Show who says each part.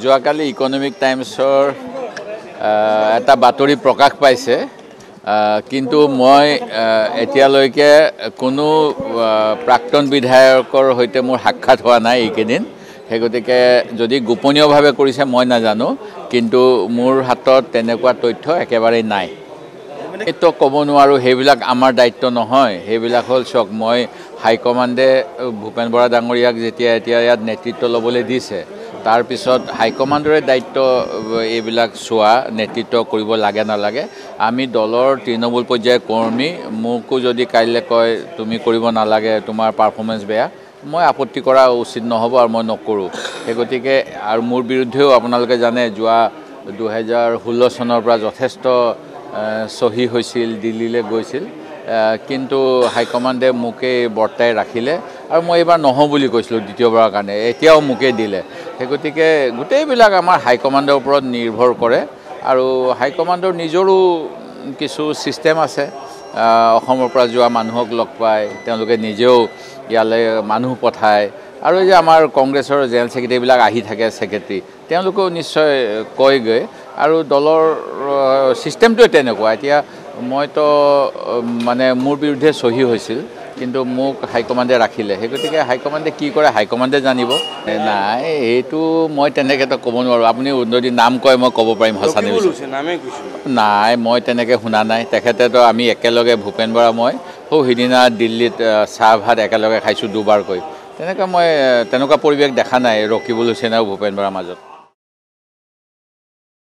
Speaker 1: যোৱাকালি ইকনমিক টাইমছৰ এটা বাতৰি প্ৰকাশ পাইছে কিন্তু মই এতিয়ালৈকে কোনো প্ৰাক্তন বিধায়কৰ সৈতে মোৰ সাক্ষাৎ হোৱা নাই এইকেদিন সেই গতিকে যদি গোপনীয়ভাৱে কৰিছে মই নাজানো কিন্তু মোৰ হাতত তেনেকুৱা তথ্য একেবাৰে নাই এটো ক'ব নোৱাৰো হেবিলাক আমাৰ দায়িত্ব নহয় হেবিলাক হল চক মই হাইকমাণ্ডে ভূপেন বৰা ডাঙৰীয়াক যেতিয়া ইয়াত নেতৃত্ব ল'বলৈ দিছে তাৰ পিছত হাইকমাণ্ডৰে দায়িত্ব এইবিলাক চোৱা নেতৃত্ব কৰিব লাগে না লাগে আমি দলৰ তৃণমূল পৰ্যায়ৰ কৰ্মী মোকো যদি কাইলে কয় তুমি কৰিব না লাগে তোমাৰ পাৰফৰমেন্স বেয়া মই আপত্তি কৰা উচিত নহব আৰু মই নকৰো সেই গতিকে আৰু মোৰ বিৰুদ্ধেও আপোনালোকে জানে যোৱা 2016 চনৰ পৰা যথেষ্ট সহি হৈছিল দিল্লীলৈ গৈছিল কিন্তু হাইকমাণ্ডে মোকে বৰ্তাই ৰাখিলে আৰু মই এবাৰ নহ বুলি কৈছিলো দ্বিতীয়বাৰৰ কাৰণে এতিয়াও মোকে দিলে সেই গতিকে গোটেইবিলাক আমাৰ হাইকমাণ্ডৰ ওপৰত নিৰ্ভৰ কৰে আৰু হাইকমাণ্ডৰ নিজৰো কিছু সিস্টেম আছে অসমৰ পৰা যোৱা মানুহক লগ পায় তেওঁলোকে নিজেও ইয়ালে মানুহ পঠায় আৰু যে আমাৰ কংগ্ৰেছৰ জেনেৰেল সেক্ৰেটাৰী বিলাক আহি থাকে সেক্ৰেটাৰী তেওঁলোকও নিশ্চয় কয়গৈ আৰু দলৰ সিস্টেমটো তেনেকুৱা এতিয়া মইতো মানে মোৰ বিৰুদ্ধে সহি হৈছিল কিন্তু মোক হাইকমাণ্ডে ৰাখিলে সেই গতিকে হাইকমাণ্ডে কি কৰে হাইকমাণ্ডে জানিব নাই এইটো মই তেনেকৈ তো ক'ব নোৱাৰো আপুনি যদি নাম কয় মই ক'ব পাৰিম হাসানি নাই মই তেনেকৈ শুনা নাই তেখেতে তো আমি একেলগে ভূপেন বৰা মই সিদিনা দিল্লীত চাহ ভাত একেলগে খাইছো দুবাৰকৈ তেনেকৈ মই তেনেকুৱা পৰিৱেশ দেখা নাই ৰকিবুল হুছেইন আৰু ভূপেন বৰাৰ মাজত